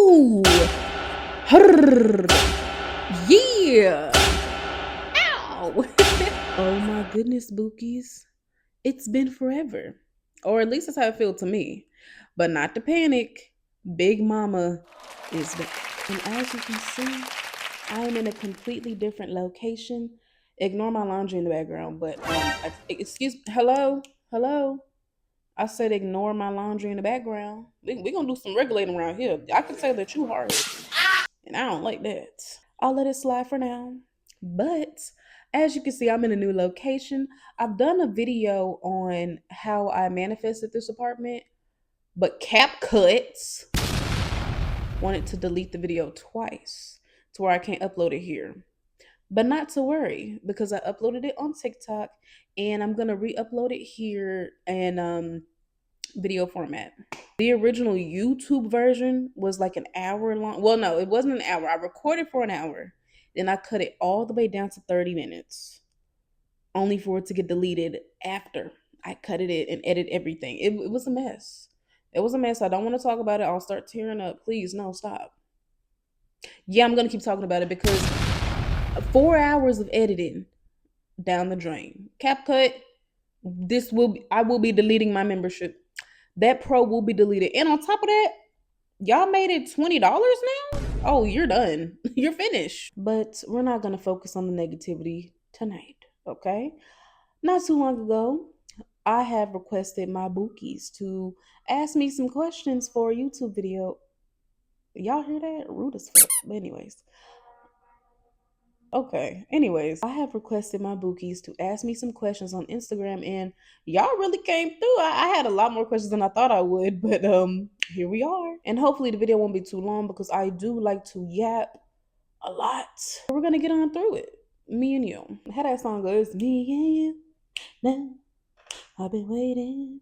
Ooh. Brrr. Yeah. Ow. Oh my goodness, Bookies. It's been forever. Or at least that's how it feels to me. But not to panic. Big Mama is back. And as you can see, I am in a completely different location. Ignore my laundry in the background, but hello, hello. I said ignore my laundry in the background. We gonna do some regulating around here. I can tell that you hard, and I don't like that. I'll let it slide for now. But as you can see, I'm in a new location. I've done a video on how I manifested this apartment, but CapCut wanted to delete the video twice to where I can't upload it here. But not to worry, because I uploaded it on TikTok and I'm gonna re-upload it here and video format. The original YouTube version was like an hour long. Well, no, it wasn't an hour. I recorded for an hour. Then I cut it all the way down to 30 minutes, only for it to get deleted after I cut it and edit everything. It was a mess. It was a mess. I don't want to talk about it. I'll start tearing up. Please, no, stop. Yeah, I'm going to keep talking about it because 4 hours of editing down the drain. CapCut, I will be deleting my membership. That pro will be deleted. And on top of that, y'all made it $20 now? Oh, you're done. You're finished. But we're not going to focus on the negativity tonight, okay? Not too long ago, I have requested my bookies to ask me some questions for a YouTube video. Y'all hear that? Rude as fuck. But anyways. Okay. Anyways, I have requested my bookies to ask me some questions on Instagram, and y'all really came through. I had a lot more questions than I thought I would, but here we are. And hopefully the video won't be too long because I do like to yap a lot. We're gonna get on through it. Me and you. How that song goes, me and you. Now I've been waiting.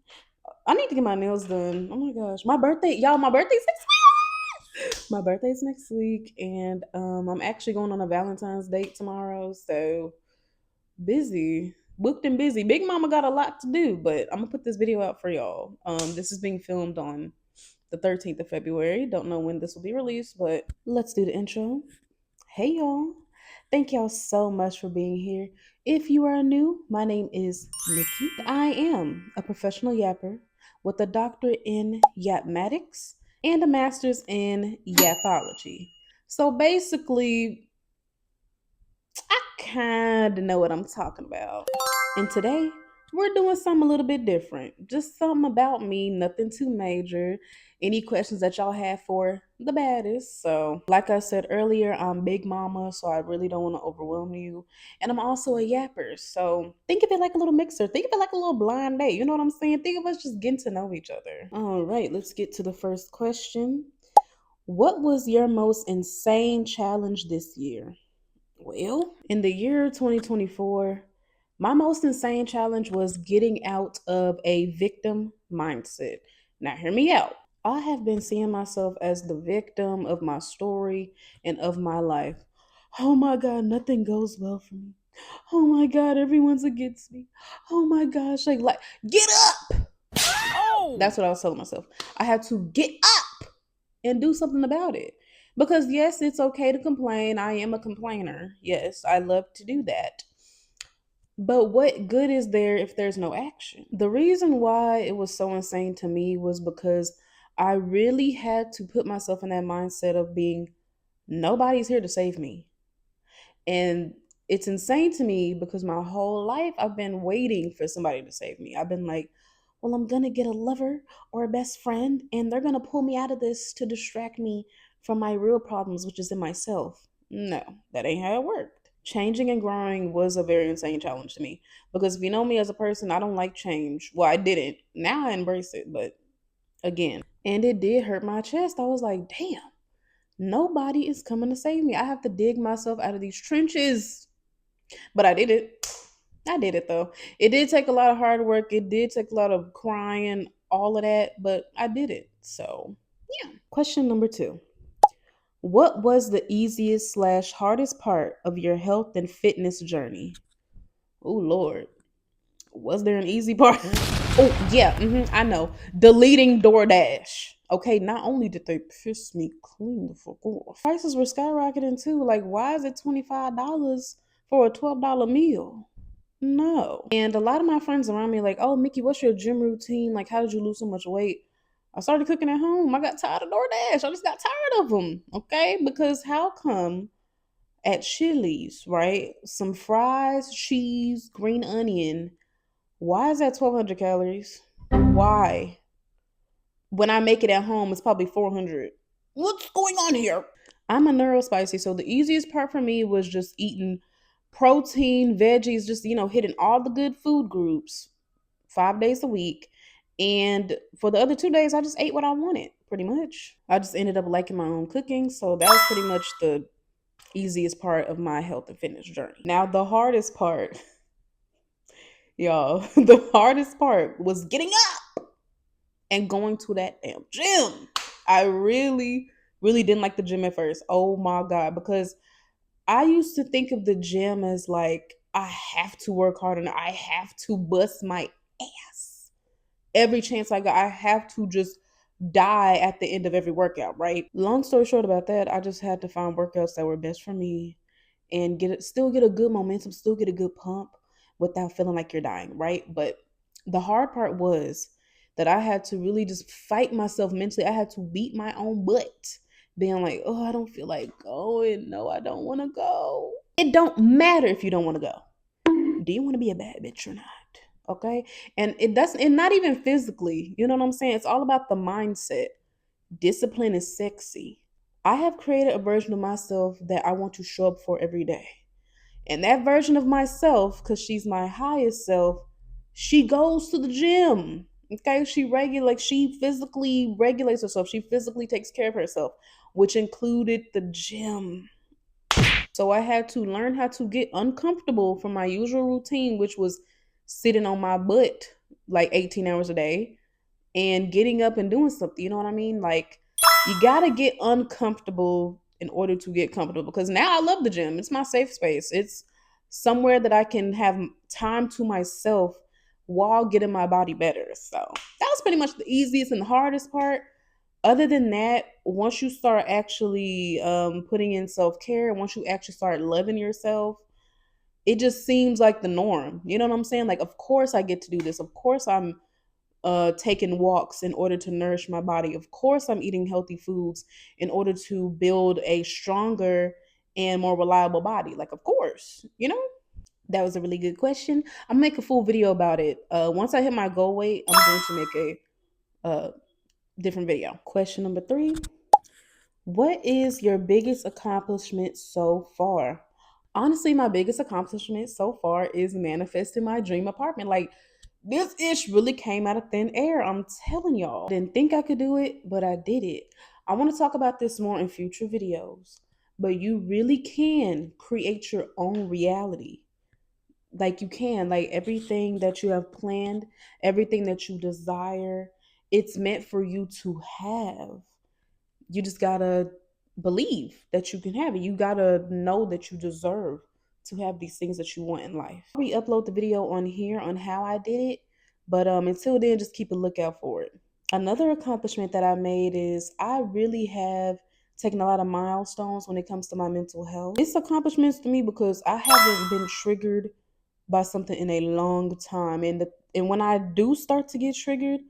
I need to get my nails done. Oh my gosh. My birthday, y'all, my birthday's next week. My birthday's next week, and I'm actually going on a Valentine's date tomorrow. So busy. Booked and busy. Big Mama got a lot to do, but I'm gonna put this video out for y'all. This is being filmed on the 13th of February. Don't know when this will be released, but let's do the intro. Hey y'all. Thank y'all so much for being here. If you are new, my name is Mikki. I am a professional yapper with a doctorate in yapmatics and a master's in yapology. So basically, I kind of know what I'm talking about. And today, we're doing something a little bit different. Just something about me, nothing too major. Any questions that y'all have for the baddest? So, like I said earlier, I'm Big Mama, so I really don't want to overwhelm you. And I'm also a yapper. So, think of it like a little mixer. Think of it like a little blind date. You know what I'm saying? Think of us just getting to know each other. All right, let's get to the first question. What was your most insane challenge this year? Well, in the year 2024, my most insane challenge was getting out of a victim mindset. Now, hear me out. I have been seeing myself as the victim of my story and of my life. Oh my God, nothing goes well for me. Oh my God, everyone's against me. Oh my gosh, like get up. Oh, that's what I was telling myself. I had to get up and do something about it. Because yes, it's okay to complain. I am a complainer. Yes, I love to do that. But what good is there if there's no action? The reason why it was so insane to me was because I really had to put myself in that mindset of being nobody's here to save me. And it's insane to me because my whole life I've been waiting for somebody to save me. I've been like, well, I'm gonna get a lover or a best friend, and they're gonna pull me out of this to distract me from my real problems, which is in myself. No, that ain't how it worked. Changing and growing was a very insane challenge to me because if you know me as a person, I don't like change. Well, I didn't. Now I embrace it, but again, and it did hurt my chest. I was like, damn, nobody is coming to save me. I have to dig myself out of these trenches. But I did it. I did it though. It did take a lot of hard work. It did take a lot of crying, all of that, but I did it. So, yeah. Question number 2. What was the easiest slash hardest part of your health and fitness journey? Oh, Lord. Was there an easy part? Oh, yeah. I know. Deleting DoorDash. Okay, not only did they piss me clean the fuck off, prices were skyrocketing too. Like, why is it $25 for a $12 meal? No. And a lot of my friends around me like, oh, Mikki, what's your gym routine? Like, how did you lose so much weight? I started cooking at home. I got tired of DoorDash. I just got tired of them. Okay, because how come at Chili's, right? Some fries, cheese, green onion. Why is that 1,200 calories? Why? When I make it at home, it's probably 400. What's going on here? I'm a neurospicy, so the easiest part for me was just eating protein, veggies, just, hitting all the good food groups 5 days a week. And for the other 2 days, I just ate what I wanted, pretty much. I just ended up liking my own cooking. So that was pretty much the easiest part of my health and fitness journey. Now, the hardest part, y'all, the hardest part was getting up and going to that damn gym. I really, really didn't like the gym at first. Oh my God. Because I used to think of the gym as like, I have to work hard and I have to bust my ass every chance I got. I have to just die at the end of every workout, right? Long story short about that, I just had to find workouts that were best for me and still get a good momentum, still get a good pump without feeling like you're dying, right? But the hard part was that I had to really just fight myself mentally. I had to beat my own butt, being like, oh, I don't feel like going. No, I don't want to go. It don't matter if you don't want to go. Do you want to be a bad bitch or not? Okay. And it doesn't, and not even physically, you know what I'm saying? It's all about the mindset. Discipline is sexy. I have created a version of myself that I want to show up for every day. And that version of myself, because she's my highest self, she goes to the gym. Okay. She physically regulates herself. She physically takes care of herself, which included the gym. So I had to learn how to get uncomfortable from my usual routine, which was sitting on my butt like 18 hours a day and getting up and doing something. You know what I mean? Like, you got to get uncomfortable in order to get comfortable, because now I love the gym. It's my safe space. It's somewhere that I can have time to myself while getting my body better. So that was pretty much the easiest and the hardest part. Other than that, once you start actually putting in self-care, once you actually start loving yourself, it just seems like the norm. You know what I'm saying? Like, of course I get to do this. Of course I'm taking walks in order to nourish my body. Of course I'm eating healthy foods in order to build a stronger and more reliable body. Like, of course, that was a really good question. I'll make a full video about it. Once I hit my goal weight, I'm going to make a different video. Question number 3. What is your biggest accomplishment so far? Honestly, my biggest accomplishment so far is manifesting my dream apartment. Like, this ish really came out of thin air. I'm telling y'all. I didn't think I could do it, but I did it. I want to talk about this more in future videos, but you really can create your own reality. Like, you can, like, everything that you have planned, everything that you desire, it's meant for you to have. You just gotta believe that you can have it. You gotta know that you deserve to have these things that you want in life. We upload the video on here on how I did it, but until then, just keep a lookout for it. Another accomplishment that I made is I really have taken a lot of milestones when it comes to my mental health. It's accomplishments to me because I haven't been triggered by something in a long time, and when I do start to get triggered,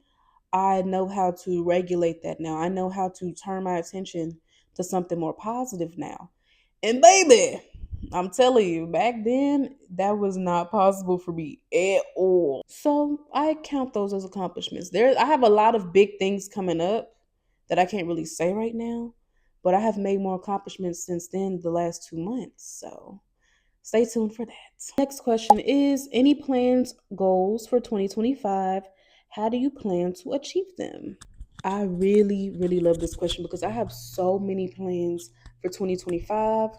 I know how to regulate that now. I know how to turn my attention to something more positive now. And baby, I'm telling you, back then, that was not possible for me at all. So I count those as accomplishments. I have a lot of big things coming up that I can't really say right now, but I have made more accomplishments since then the last 2 months. So stay tuned for that. Next question is, any plans, goals for 2025? How do you plan to achieve them? I really, really love this question because I have so many plans for 2025.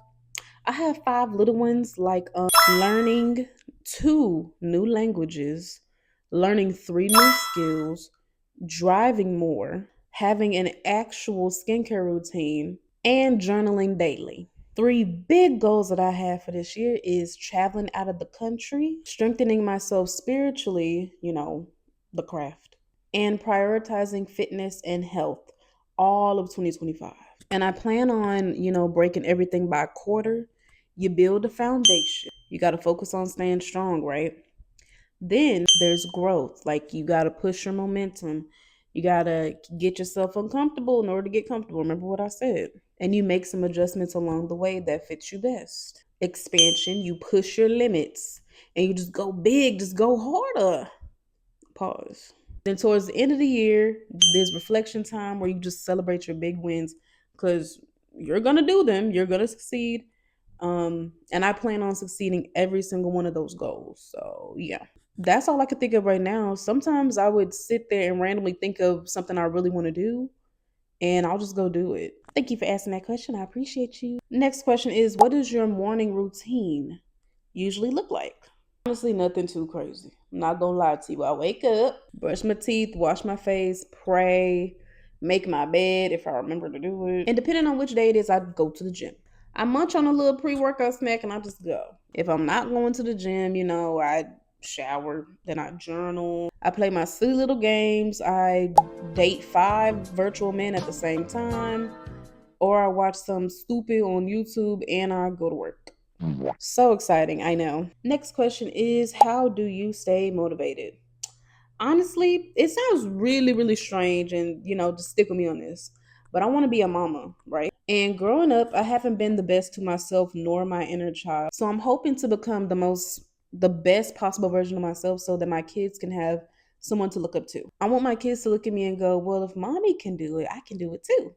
I have 5 little ones, like learning 2 new languages, learning 3 new skills, driving more, having an actual skincare routine, and journaling daily. 3 big goals that I have for this year is traveling out of the country, strengthening myself spiritually, the craft, and prioritizing fitness and health. all of 2025. And I plan on, breaking everything by quarter. You build a foundation. You got to focus on staying strong, right? Then there's growth. Like you got to push your momentum. You got to get yourself uncomfortable in order to get comfortable. Remember what I said. And you make some adjustments along the way that fits you best. Expansion, you push your limits and you just go big, just go harder. Pause. Then towards the end of the year, there's reflection time where you just celebrate your big wins because you're gonna do them. You're gonna succeed. And I plan on succeeding every single one of those goals. So yeah. That's all I could think of right now. Sometimes I would sit there and randomly think of something I really want to do and I'll just go do it. Thank you for asking that question. I appreciate you. Next question is, what does your morning routine usually look like? Honestly, nothing too crazy. I'm not gonna lie to you. I wake up, brush my teeth, wash my face, pray, make my bed if I remember to do it. And depending on which day it is, I go to the gym. I munch on a little pre-workout snack and I just go. If I'm not going to the gym, I shower, then I journal. I play my silly little games. I date 5 virtual men at the same time. Or I watch some stupid on YouTube and I go to work. So exciting, I know. Next question is, how do you stay motivated? Honestly, it sounds really, really strange and, just stick with me on this. But I want to be a mama, right? And growing up, I haven't been the best to myself nor my inner child. So I'm hoping to become the best possible version of myself so that my kids can have someone to look up to. I want my kids to look at me and go, well, if mommy can do it, I can do it too,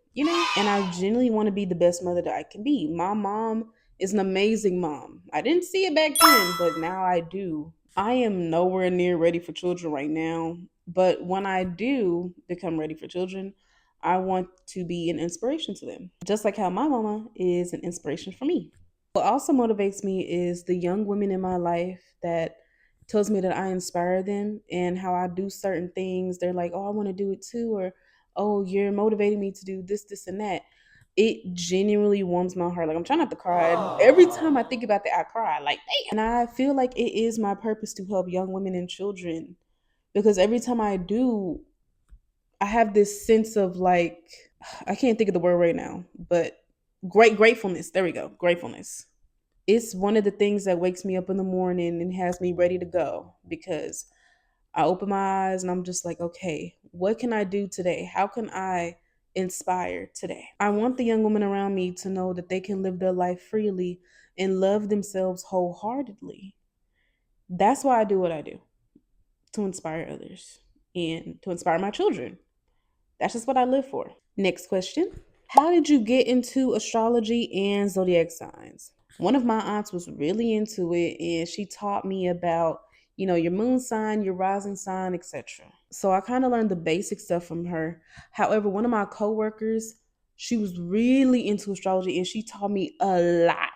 And I genuinely want to be the best mother that I can be. My mom is an amazing mom. I didn't see it back then, but now I do. I am nowhere near ready for children right now, but when I do become ready for children, I want to be an inspiration to them, just like how my mama is an inspiration for me. What also motivates me is the young women in my life that tells me that I inspire them and how I do certain things. They're like, oh, I want to do it too, or oh, you're motivating me to do this, this, and that. It genuinely warms my heart. Like I'm trying not to cry. Every time I think about that, I cry. Like, damn. And I feel like it is my purpose to help young women and children because every time I do, I have this sense of like, I can't think of the word right now, but great gratefulness. There we go. Gratefulness. It's one of the things that wakes me up in the morning and has me ready to go because I open my eyes and I'm just like, okay, what can I do today? How can I inspire today? I want the young women around me to know that they can live their life freely and love themselves wholeheartedly. That's why I do what I do, to inspire others and to inspire my children. That's just what I live for. Next question. How did you get into astrology and zodiac signs? One of my aunts was really into it and she taught me about, your moon sign, your rising sign, etc. So I kind of learned the basic stuff from her. However, one of my coworkers, she was really into astrology and she taught me a lot.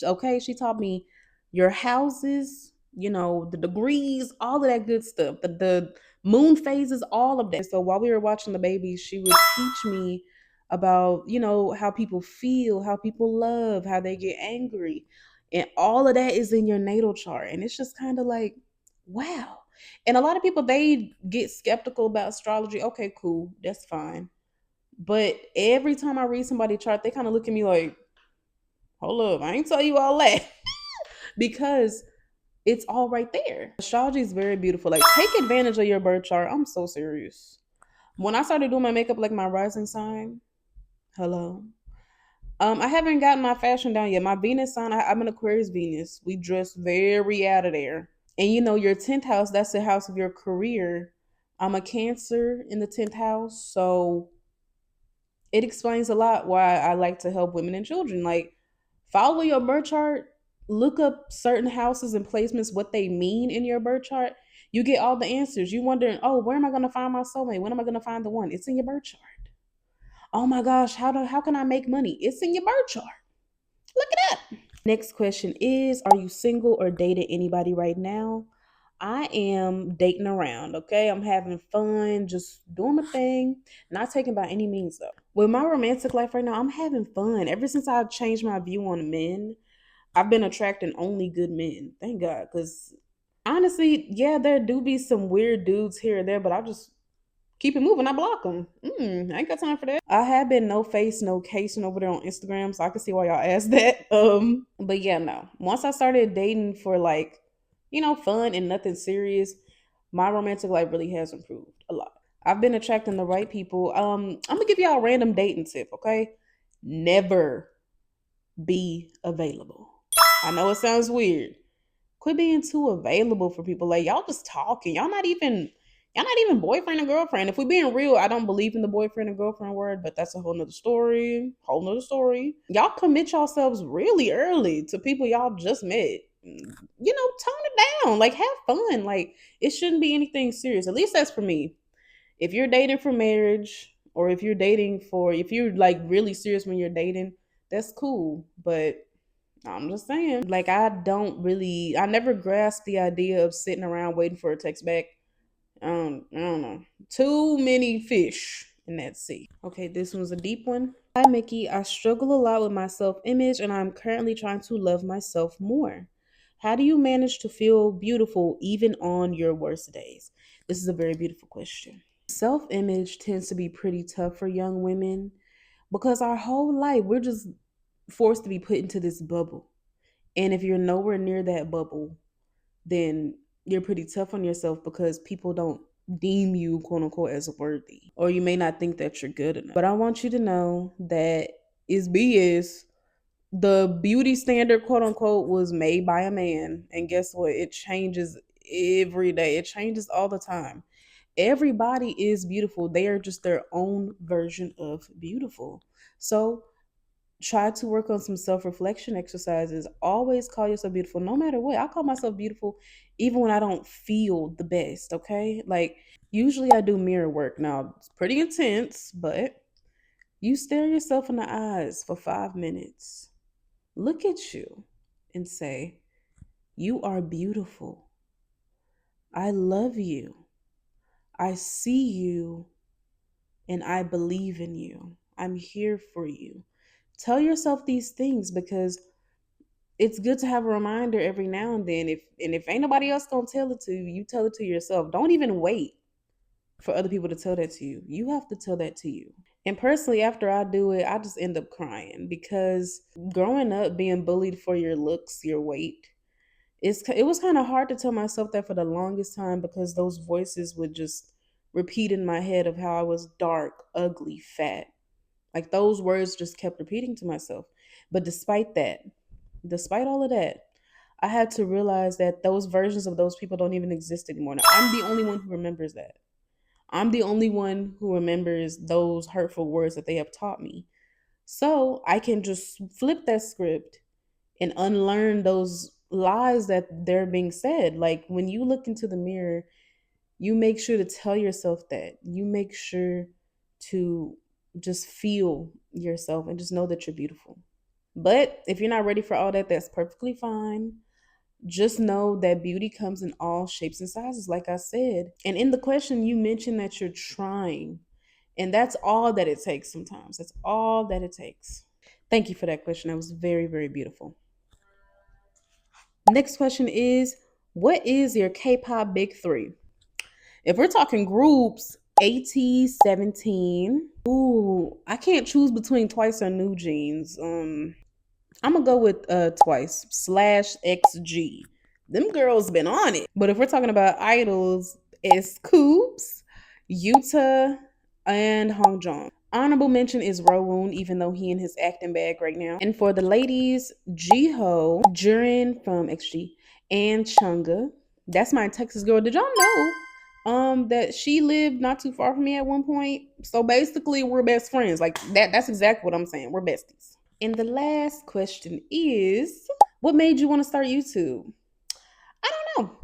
Okay, she taught me your houses, the degrees, all of that good stuff, the moon phases, all of that. So while we were watching the babies, she would teach me about, how people feel, how people love, how they get angry. And all of that is in your natal chart. And it's just kind of like, wow. And a lot of people, they get skeptical about astrology. Okay, cool. That's fine. But every time I read somebody's chart, they kind of look at me like, hold up, I ain't tell you all that. Because it's all right there. Astrology is very beautiful. Like, take advantage of your birth chart. I'm so serious. When I started doing my makeup, like my rising sign, hello. I haven't gotten my fashion down yet. My Venus sign, I'm an Aquarius Venus. We dress very out of there. And your 10th house, that's the house of your career. I'm a Cancer in the 10th house. So it explains a lot why I like to help women and children. Like, follow your birth chart, look up certain houses and placements, what they mean in your birth chart. You get all the answers. You wondering, oh, where am I going to find my soulmate? When am I going to find the one? It's in your birth chart. Oh my gosh, how can I make money? It's in your birth chart. Look it up. Next question is, are you single or dating anybody right now? I am dating around, okay? I'm having fun, just doing my thing, not taken by any means though. With my romantic life right now, I'm having fun. Ever since I changed my view on men, I've been attracting only good men. Thank God, because honestly, yeah, there do be some weird dudes here and there, but Keep it moving. I block them. I ain't got time for that. I have been no face, no casing over there on Instagram, so I can see why y'all asked that. But yeah, no. Once I started dating for like, fun and nothing serious, my romantic life really has improved a lot. I've been attracting the right people. I'm gonna give y'all a random dating tip, okay? Never be available. I know it sounds weird. Quit being too available for people. Like y'all just talking. Y'all not even boyfriend and girlfriend. If we're being real, I don't believe in the boyfriend and girlfriend word, but that's a whole nother story. Whole nother story. Y'all commit yourselves really early to people y'all just met. Tone it down. Like have fun. Like it shouldn't be anything serious. At least that's for me. If you're dating for marriage, or if you're like really serious when you're dating, that's cool. But I'm just saying, like, I never grasped the idea of sitting around waiting for a text back. I don't know. Too many fish in that sea. Okay, this one's a deep one. Hi, Mickey. I struggle a lot with my self image, and I'm currently trying to love myself more. How do you manage to feel beautiful even on your worst days? This is a very beautiful question. Self image tends to be pretty tough for young women because our whole life we're just forced to be put into this bubble. And if you're nowhere near that bubble, then you're pretty tough on yourself because people don't deem you, quote unquote, as worthy. Or you may not think that you're good enough. But I want you to know that is BS. The beauty standard, quote unquote, was made by a man. And guess what? It changes every day, it changes all the time. Everybody is beautiful. They are just their own version of beautiful. So try to work on some self-reflection exercises. Always call yourself beautiful no matter what. I call myself beautiful even when I don't feel the best, okay? Like usually I do mirror work. Now, it's pretty intense, but you stare yourself in the eyes for 5 minutes. Look at you and say, "You are beautiful. I love you. I see you and I believe in you. I'm here for you." Tell yourself these things because it's good to have a reminder every now and then. If ain't nobody else gonna tell it to you, you tell it to yourself. Don't even wait for other people to tell that to you. You have to tell that to you. And personally, after I do it, I just end up crying because growing up being bullied for your looks, your weight, it was kind of hard to tell myself that for the longest time because those voices would just repeat in my head of how I was dark, ugly, fat. Like those words just kept repeating to myself. But despite all of that, I had to realize that those versions of those people don't even exist anymore. Now, I'm the only one who remembers that. I'm the only one who remembers those hurtful words that they have taught me. So I can just flip that script and unlearn those lies that they're being said. Like when you look into the mirror, you make sure to tell yourself that. You make sure to just feel yourself and just know that you're beautiful. But if you're not ready for all that, that's perfectly fine. Just know that beauty comes in all shapes and sizes, like I said. And in the question, you mentioned that you're trying. And that's all that it takes sometimes. That's all that it takes. Thank you for that question. That was very, very beautiful. Next question is, what is your K pop big three? If we're talking groups, AT17. Ooh, I can't choose between Twice or New Jeans. I'm gonna go with Twice slash XG. Them girls been on it. But if we're talking about idols, it's Coops, Yuta, and Hongjong. Honorable mention is Rowoon, even though he in his acting bag right now. And for the ladies, Jiho, Jurin from XG, and Chunga. That's my Texas girl. Did y'all know that she lived not too far from me at one point? So basically we're best friends. Like that's exactly what I'm saying. We're besties. And the last question is, what made you want to start YouTube? I don't know.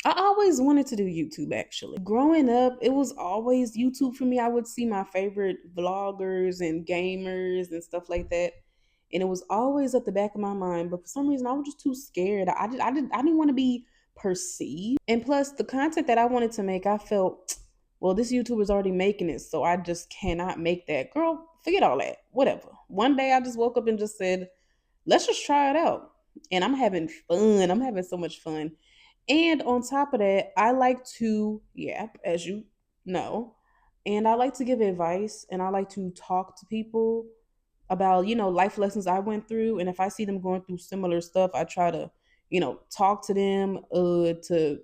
I always wanted to do YouTube actually. Growing up, it was always YouTube for me. I would see my favorite vloggers and gamers and stuff like that. And it was always at the back of my mind, but for some reason I was just too scared. I didn't want to be perceived. And plus the content that I wanted to make, I felt, well, this YouTuber's already making it, so I just cannot make that. Girl, forget all that. Whatever. One day I just woke up and just said, let's just try it out. And I'm having fun. I'm having so much fun. And on top of that, I like to yap, as you know. And I like to give advice and I like to talk to people about, life lessons I went through. And if I see them going through similar stuff, I try to, talk to them to,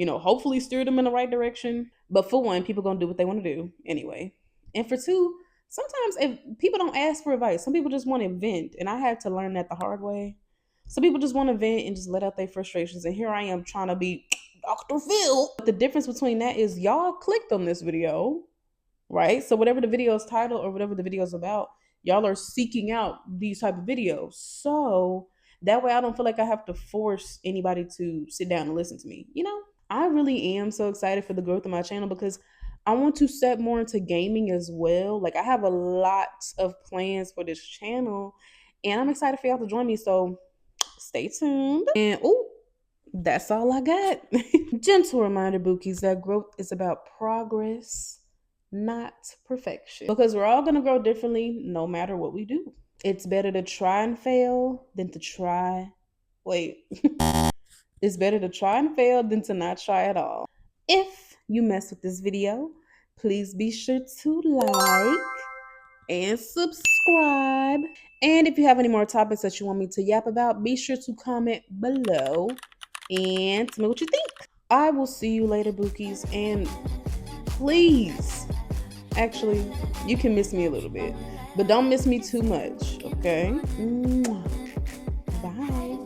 hopefully steer them in the right direction. But for one, people gonna do what they want to do anyway. And for two, sometimes if people don't ask for advice, some people just want to vent. And I had to learn that the hard way. Some people just want to vent and just let out their frustrations. And here I am trying to be Dr. Phil. But the difference between that is y'all clicked on this video, right? So whatever the video is titled or whatever the video is about, y'all are seeking out these type of videos. So that way I don't feel like I have to force anybody to sit down and listen to me. I really am so excited for the growth of my channel because I want to step more into gaming as well. Like I have a lot of plans for this channel and I'm excited for y'all to join me. So stay tuned. And that's all I got. Gentle reminder, Bookies, that growth is about progress, not perfection. Because we're all gonna grow differently no matter what we do. It's better to try and fail than to try. Wait. It's better to try and fail than to not try at all. If you mess with this video, please be sure to like and subscribe. And if you have any more topics that you want me to yap about, be sure to comment below and tell me what you think. I will see you later, Bookies, and please, actually, you can miss me a little bit, but don't miss me too much, okay? Bye.